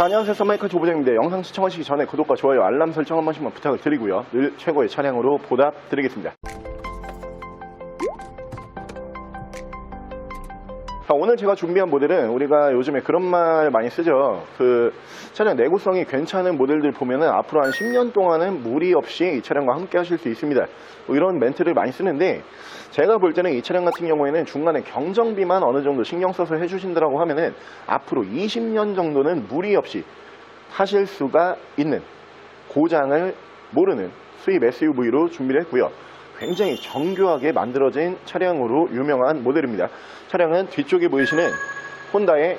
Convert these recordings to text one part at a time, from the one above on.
자, 안녕하세요. 썬마이크 조부장입니다. 영상 시청하시기 전에 구독과 좋아요, 알람 설정 한 번씩만 부탁을 드리고요. 늘 최고의 차량으로 보답드리겠습니다. 자, 오늘 제가 준비한 모델은 우리가 요즘에 그런 말 많이 쓰죠. 차량 내구성이 괜찮은 모델들 보면은 앞으로 한 10년 동안은 무리 없이 이 차량과 함께 하실 수 있습니다. 뭐 이런 멘트를 많이 쓰는데, 제가 볼 때는 이 차량 같은 경우에는 중간에 경정비만 어느 정도 신경 써서 해주신다고 하면은 앞으로 20년 정도는 무리 없이 타실 수가 있는, 고장을 모르는 수입 SUV로 준비를 했고요. 굉장히 정교하게 만들어진 차량으로 유명한 모델입니다. 차량은 뒤쪽에 보이시는 혼다의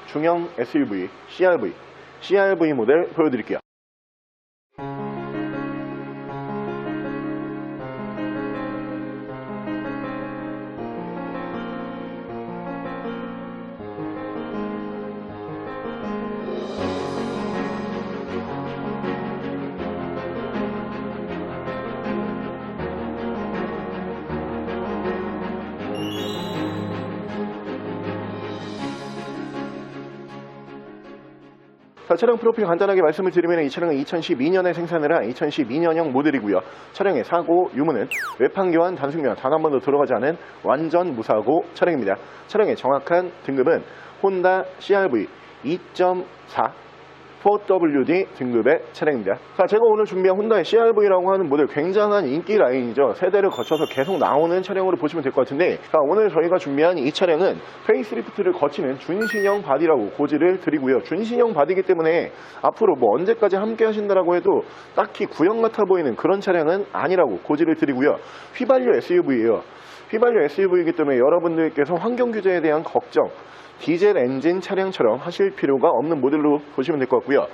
중형 SUV CR-V 모델 보여드릴게요. 자, 차량 프로필 간단하게 말씀을 드리면 이 차량은 2012년에 생산을 한 2012년형 모델이고요. 차량의 사고 유무는 외판 교환, 단순 교환 단 한 번도 들어가지 않은 완전 무사고 차량입니다. 차량의 정확한 등급은 혼다 CR-V 2.4 4WD 등급의 차량입니다. 자, 제가 오늘 준비한 혼다의 CR-V라고 하는 모델, 굉장한 인기 라인이죠. 세대를 거쳐서 계속 나오는 차량으로 보시면 될 것 같은데, 자, 오늘 저희가 준비한 이 차량은 페이스리프트를 거치는 준신형 바디라고 고지를 드리고요. 준신형 바디이기 때문에 앞으로 뭐 언제까지 함께 하신다라고 해도 딱히 구형 같아 보이는 그런 차량은 아니라고 고지를 드리고요. 휘발유 SUV예요. 휘발유 SUV이기 때문에 여러분들께서 환경 규제에 대한 걱정, 디젤 엔진 차량처럼 하실 필요가 없는 모델로 보시면 될 것 같고요.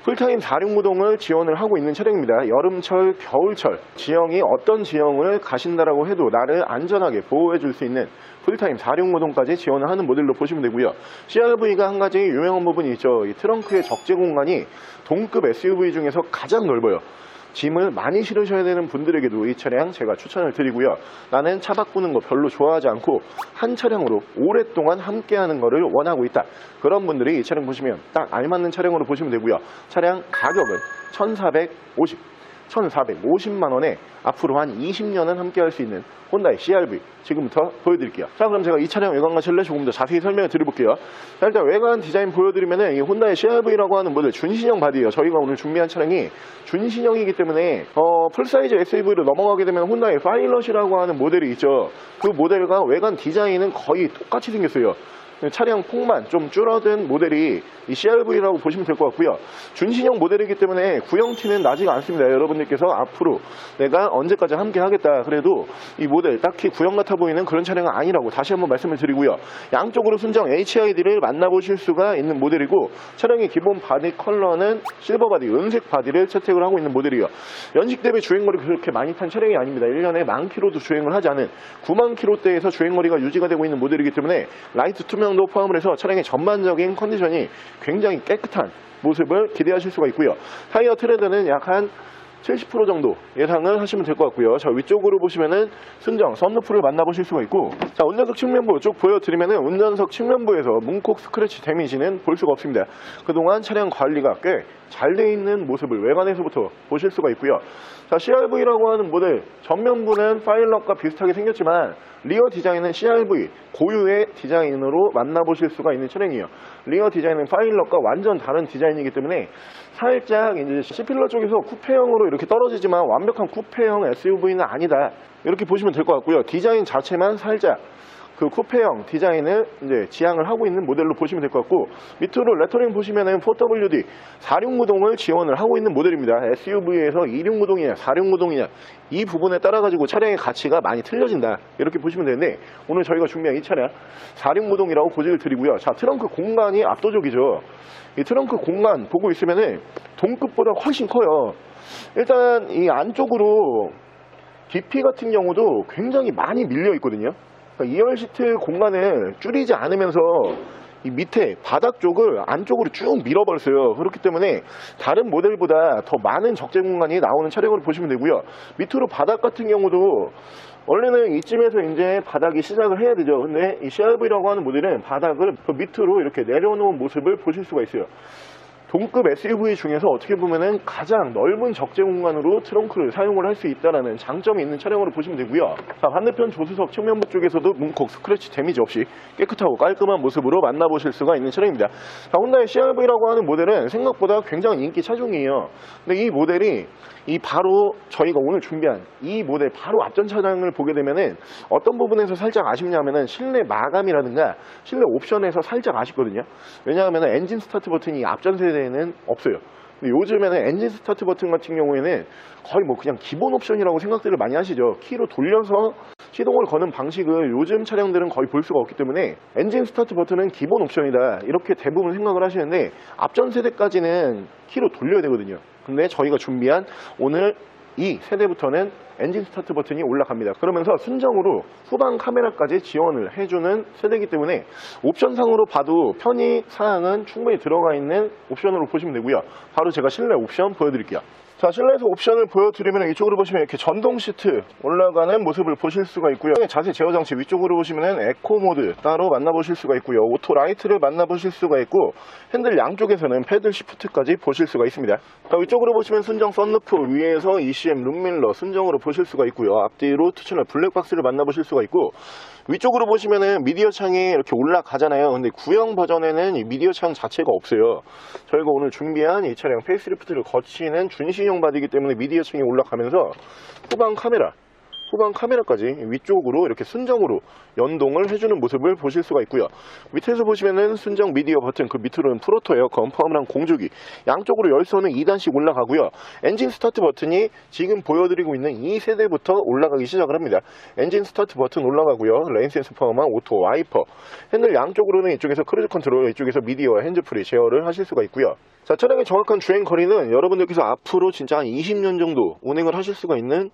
풀타임 4륜구동을 지원을 하고 있는 차량입니다. 여름철, 겨울철 지형이 어떤 지형을 가신다라고 해도 나를 안전하게 보호해 줄 수 있는 풀타임 4륜구동까지 지원을 하는 모델로 보시면 되고요. CR-V가 한 가지 유명한 부분이 있죠. 이 트렁크의 적재 공간이 동급 SUV 중에서 가장 넓어요. 짐을 많이 실으셔야 되는 분들에게도 이 차량 제가 추천을 드리고요. 나는 차 바꾸는 거 별로 좋아하지 않고 한 차량으로 오랫동안 함께하는 거를 원하고 있다, 그런 분들이 이 차량 보시면 딱 알맞는 차량으로 보시면 되고요. 차량 가격은 1,450만 원에 앞으로 한 20년은 함께 할 수 있는 혼다의 CR-V 지금부터 보여드릴게요. 자, 그럼 제가 이 차량 외관과 실내 조금 더 자세히 설명을 드려볼게요. 자, 일단 외관 디자인 보여드리면은 이 혼다의 CR-V라고 하는 모델 준신형 바디예요. 저희가 오늘 준비한 차량이 준신형이기 때문에 풀사이즈 SUV로 넘어가게 되면 혼다의 파일럿이라고 하는 모델이 있죠. 그 모델과 외관 디자인은 거의 똑같이 생겼어요. 차량 폭만 좀 줄어든 모델이 이 CR-V라고 보시면 될 것 같고요. 준신형 모델이기 때문에 구형티는 나지가 않습니다. 여러분들께서 앞으로 내가 언제까지 함께 하겠다 그래도 이 모델 딱히 구형 같아 보이는 그런 차량은 아니라고 다시 한번 말씀을 드리고요. 양쪽으로 순정 HID를 만나보실 수가 있는 모델이고, 차량의 기본 바디 컬러는 실버 바디, 은색 바디를 채택을 하고 있는 모델이에요. 연식 대비 주행거리 그렇게 많이 탄 차량이 아닙니다. 1년에 10,000km도 주행을 하지 않은 90,000km대에서 주행거리가 유지가 되고 있는 모델이기 때문에 라이트 투명 도 포함을 해서 차량의 전반적인 컨디션이 굉장히 깨끗한 모습을 기대하실 수가 있고요. 타이어 트레드는 약 한 70% 정도 예상을 하시면 될 것 같고요. 자, 위쪽으로 보시면은 순정 썬루프를 만나보실 수가 있고, 자, 운전석 측면부 쭉 보여드리면은 운전석 측면부에서 문콕 스크래치 데미지는 볼 수가 없습니다. 그동안 차량 관리가 꽤 잘 돼 있는 모습을 외관에서부터 보실 수가 있고요. 자, CR-V라고 하는 모델 전면부는 파일럿과 비슷하게 생겼지만 리어 디자인은 CR-V 고유의 디자인으로 만나보실 수가 있는 차량이에요. 리어 디자인은 파일럿과 완전 다른 디자인이기 때문에 살짝 이제 C필러 쪽에서 쿠페형으로 이렇게 떨어지지만 완벽한 쿠페형 SUV는 아니다, 이렇게 보시면 될 것 같고요. 디자인 자체만 살짝 그 쿠페형 디자인을 이제 지향을 하고 있는 모델로 보시면 될 것 같고, 밑으로 레터링 보시면은 4WD 4륜구동을 지원을 하고 있는 모델입니다. SUV에서 2륜구동이냐 4륜구동이냐 이 부분에 따라 가지고 차량의 가치가 많이 틀려진다, 이렇게 보시면 되는데, 오늘 저희가 준비한 이 차량 4륜구동이라고 고지를 드리고요. 자, 트렁크 공간이 압도적이죠. 이 트렁크 공간 보고 있으면은 동급보다 훨씬 커요. 일단 이 안쪽으로 깊이 같은 경우도 굉장히 많이 밀려 있거든요. 2열 시트 공간을 줄이지 않으면서 이 밑에 바닥 쪽을 안쪽으로 쭉 밀어버렸어요. 그렇기 때문에 다른 모델보다 더 많은 적재 공간이 나오는 차량으로 보시면 되고요. 밑으로 바닥 같은 경우도 원래는 이쯤에서 이제 바닥이 시작을 해야 되죠. 근데 이 CR-V라고 하는 모델은 바닥을 더 밑으로 이렇게 내려놓은 모습을 보실 수가 있어요. 동급 SUV 중에서 어떻게 보면은 가장 넓은 적재 공간으로 트렁크를 사용을 할 수 있다는 장점이 있는 차량으로 보시면 되고요. 자, 반대편 조수석 측면부 쪽에서도 문콕 스크래치 데미지 없이 깨끗하고 깔끔한 모습으로 만나보실 수가 있는 차량입니다. 자, 혼다의 CR-V라고 하는 모델은 생각보다 굉장히 인기 차종이에요. 근데 이 모델이 바로 저희가 오늘 준비한 이 모델 바로 앞전 차량을 보게 되면은 어떤 부분에서 살짝 아쉽냐면은 실내 마감이라든가 실내 옵션에서 살짝 아쉽거든요. 왜냐하면 엔진 스타트 버튼이 앞전 세대에는 없어요. 근데 요즘에는 엔진 스타트 버튼 같은 경우에는 거의 뭐 그냥 기본 옵션이라고 생각들을 많이 하시죠. 키로 돌려서 시동을 거는 방식을 요즘 차량들은 거의 볼 수가 없기 때문에 엔진 스타트 버튼은 기본 옵션이다 이렇게 대부분 생각을 하시는데 앞전 세대까지는 키로 돌려야 되거든요. 근데 저희가 준비한 오늘 이 세대부터는 엔진 스타트 버튼이 올라갑니다. 그러면서 순정으로 후방 카메라까지 지원을 해주는 세대이기 때문에 옵션상으로 봐도 편의 사항은 충분히 들어가 있는 옵션으로 보시면 되고요. 바로 제가 실내 옵션 보여드릴게요. 자, 실내에서 옵션을 보여드리면 이쪽으로 보시면 이렇게 전동 시트 올라가는 모습을 보실 수가 있고요. 자세 제어 장치 위쪽으로 보시면 에코 모드 따로 만나보실 수가 있고요. 오토 라이트를 만나보실 수가 있고 핸들 양쪽에서는 패들 시프트까지 보실 수가 있습니다. 자, 위쪽으로 보시면 순정 썬루프 위에서 ECM 룸밀러 순정으로 보실 수가 있고요. 앞뒤로 투채널 블랙박스를 만나보실 수가 있고 위쪽으로 보시면은 미디어 창이 이렇게 올라가잖아요. 근데 구형 버전에는 이 미디어 창 자체가 없어요. 저희가 오늘 준비한 이 차량 페이스리프트를 거치는 준신형 바디이기 때문에 미디어 창이 올라가면서 후방 카메라까지 위쪽으로 이렇게 순정으로 연동을 해주는 모습을 보실 수가 있고요. 밑에서 보시면은 순정 미디어 버튼, 그 밑으로는 프로토 에어컨, 펌이랑 공조기 양쪽으로 열선은 2단씩 올라가고요. 엔진 스타트 버튼이 지금 보여드리고 있는 이 세대부터 올라가기 시작을 합니다. 엔진 스타트 버튼 올라가고요. 레인 센서 펌과 오토 와이퍼, 핸들 양쪽으로는 이쪽에서 크루즈 컨트롤, 이쪽에서 미디어와 핸즈프리 제어를 하실 수가 있고요. 자, 차량의 정확한 주행 거리는 여러분들께서 앞으로 진짜 한 20년 정도 운행을 하실 수가 있는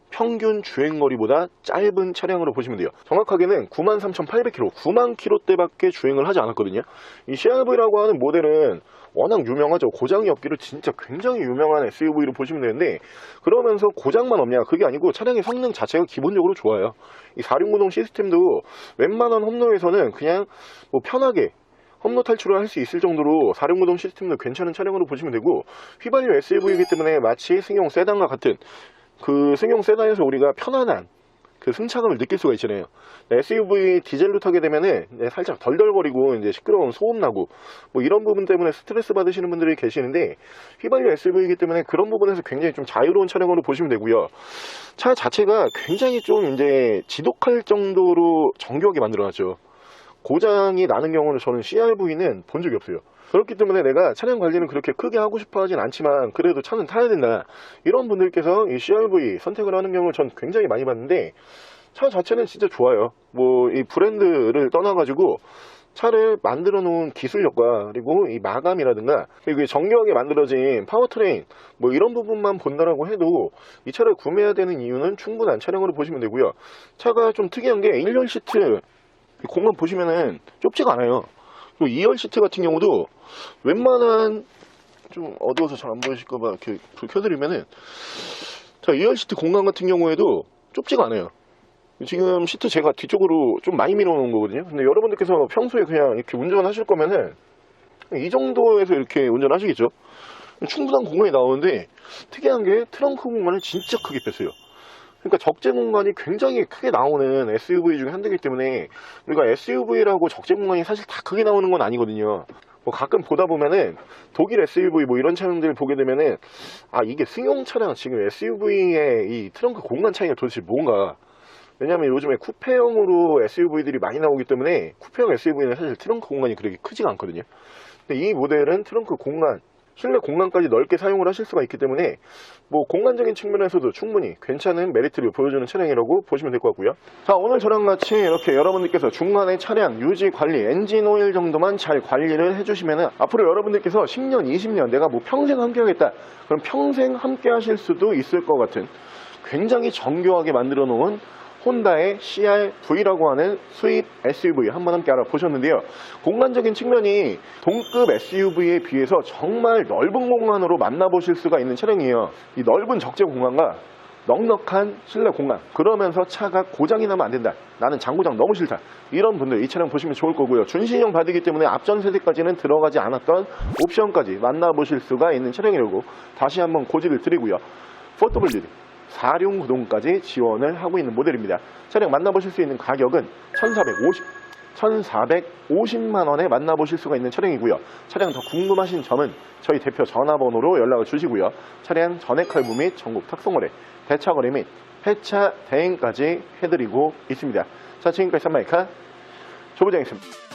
평균 주행거리보다 짧은 차량으로 보시면 돼요. 정확하게는 93,800km, 9만 km대밖에 주행을 하지 않았거든요. 이 CR-V라고 하는 모델은 워낙 유명하죠. 고장이 없기로 진짜 굉장히 유명한 SUV로 보시면 되는데, 그러면서 고장만 없냐, 그게 아니고 차량의 성능 자체가 기본적으로 좋아요. 이 4륜구동 시스템도 웬만한 험로에서는 그냥 뭐 편하게 험로 탈출을 할 수 있을 정도로 4륜구동 시스템도 괜찮은 차량으로 보시면 되고, 휘발유 SUV이기 때문에 마치 승용 세단과 같은 그 승용 세단에서 우리가 편안한 그 승차감을 느낄 수가 있잖아요. SUV 디젤로 타게 되면은 살짝 덜덜거리고 이제 시끄러운 소음 나고 뭐 이런 부분 때문에 스트레스 받으시는 분들이 계시는데, 휘발유 SUV이기 때문에 그런 부분에서 굉장히 좀 자유로운 차량으로 보시면 되고요. 차 자체가 굉장히 좀 이제 지독할 정도로 정교하게 만들어놨죠. 고장이 나는 경우는 저는 CR-V는 본 적이 없어요. 그렇기 때문에 내가 차량 관리는 그렇게 크게 하고 싶어 하진 않지만 그래도 차는 타야 된다, 이런 분들께서 이 CR-V 선택을 하는 경우를 전 굉장히 많이 봤는데, 차 자체는 진짜 좋아요. 뭐 이 브랜드를 떠나가지고 차를 만들어 놓은 기술력과 그리고 이 마감이라든가 그리고 정교하게 만들어진 파워트레인 뭐 이런 부분만 본다라고 해도 이 차를 구매해야 되는 이유는 충분한 차량으로 보시면 되고요. 차가 좀 특이한 게 1열 시트 공간 보시면은 좁지가 않아요. 그리고 2열 시트 같은 경우도 웬만한, 좀 어두워서 잘 안 보이실까봐 이렇게 불 켜드리면은, 자, 2열 시트 공간 같은 경우에도 좁지가 않아요. 지금 시트 제가 뒤쪽으로 좀 많이 밀어 놓은 거거든요. 근데 여러분들께서 평소에 그냥 이렇게 운전하실 거면은 이 정도에서 이렇게 운전하시겠죠. 충분한 공간이 나오는데, 특이한 게 트렁크 공간을 진짜 크게 뺐어요. 그러니까 적재 공간이 굉장히 크게 나오는 SUV 중에 한 대이기 때문에, 우리가 SUV라고 적재 공간이 사실 다 크게 나오는 건 아니거든요. 뭐 가끔 보다 보면은 독일 SUV 뭐 이런 차량들 보게 되면은, 아, 이게 승용 차량 지금 SUV의 이 트렁크 공간 차이가 도대체 뭔가. 왜냐면 요즘에 쿠페형으로 SUV들이 많이 나오기 때문에 쿠페형 SUV는 사실 트렁크 공간이 그렇게 크지가 않거든요. 근데 이 모델은 트렁크 공간, 실내 공간까지 넓게 사용을 하실 수가 있기 때문에 뭐 공간적인 측면에서도 충분히 괜찮은 메리트를 보여주는 차량이라고 보시면 될 것 같고요. 자, 오늘 저랑 같이 이렇게 여러분들께서 중간에 차량 유지 관리, 엔진 오일 정도만 잘 관리를 해주시면은 앞으로 여러분들께서 10년, 20년 내가 뭐 평생 함께 하겠다, 그럼 평생 함께 하실 수도 있을 것 같은 굉장히 정교하게 만들어 놓은 혼다의 CR-V라고 하는 수입 SUV 한번 함께 알아보셨는데요. 공간적인 측면이 동급 SUV에 비해서 정말 넓은 공간으로 만나보실 수가 있는 차량이에요. 이 넓은 적재 공간과 넉넉한 실내 공간, 그러면서 차가 고장이 나면 안 된다, 나는 장고장 너무 싫다, 이런 분들 이 차량 보시면 좋을 거고요. 준신형 바디기 때문에 앞전 세대까지는 들어가지 않았던 옵션까지 만나보실 수가 있는 차량이라고 다시 한번 고지를 드리고요. 4WD 4륜구동까지 지원을 하고 있는 모델입니다. 차량 만나보실 수 있는 가격은 1,450만 원에 만나보실 수가 있는 차량이고요. 차량 더 궁금하신 점은 저희 대표 전화번호로 연락을 주시고요. 차량 전액 할부 및 전국 특송거래, 대차 거래 및 폐차 대행까지 해드리고 있습니다. 자, 지금까지 산마이카 조부장이었습니다.